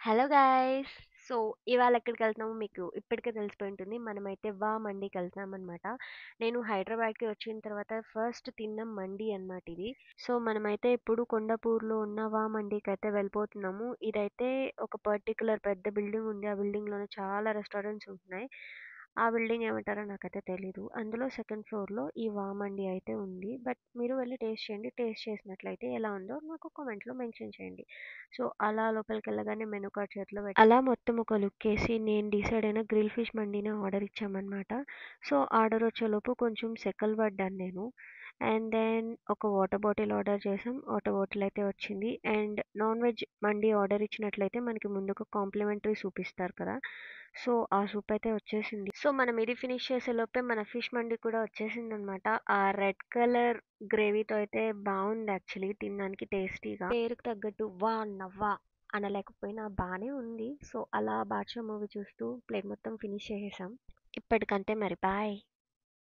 Hello guys. So ఇవాళ ఎక్కడికెళ్తున్నామో మీకు ఇప్పటికే తెలిసిపోయి ఉంటుంది. మనమైతే మండీకెళ్తున్నామనమాట. నేను హైదరాబాద్‌కి వచ్చిన తర్వాత ఫస్ట్ తిన్న మండీ అనమాట ఇది. సో మనమైతే ఇప్పుడు కొండాపూర్‌లో ఉన్న మండీకైతే వెళ్ళిపోతున్నాము. ఇదైతే ఒక పర్టిక్యులర్ పెద్ద బిల్డింగ్ ఉంది. ఆ బిల్డింగ్‌లోనే చాలా రెస్టారెంట్స్ ఉంటున్నాయి. ఆ బిల్డింగ్ ఏమంటారో నాకైతే తెలీదు. అందులో సెకండ్ ఫ్లోర్‌లో ఈ మండీ అయితే ఉంది. బట్ మీరు వెళ్లి టేస్ట్ చేయండి. టేస్ట్ చేసినట్లయితే ఎలా ఉందో నాకు కామెంట్‌లో మెన్షన్ చేయండి. సో అలా లోపలికెళ్ళగానే మెనూ కార్డ్ చేతిలో అలా మొత్తం ఒక లుక్కేసి నేను డిసైడ్ అయిన గ్రిల్ ఫిష్ మండీనే ఆర్డర్ ఇచ్చామనమాట. సో ఆర్డర్ వచ్చేలోపు కొంచెం సెకలు పడ్డాను నేను. అండ్ దెన్ ఒక వాటర్ బాటిల్ ఆర్డర్ చేసాం. వాటర్ బాటిల్ అయితే వచ్చింది. And non veg mandi order ఇచ్చినట్లయితే మనకి ముందుగా కాంప్లిమెంటరీ సూప్ ఇస్తారు కదా! సో ఆ సూప్ అయితే వచ్చేసింది. సో మనం ఇది ఫినిష్ చేసే లోపే మన ఫిష్ మండీ కూడా వచ్చేసిందనమాట. ఆ రెడ్ కలర్ గ్రేవీతో అయితే బాగుంది యాక్చువల్లీ తినడానికి టేస్టీగా. పేరుకు తగ్గట్టు నవ్వా అనలేకపోయినా బానే ఉంది. సో అలా బాద్షా మూవీ చూస్తూ ప్లేట్ మొత్తం ఫినిష్ చేసేసాం. ఇప్పటికంతే మరి బాయ్.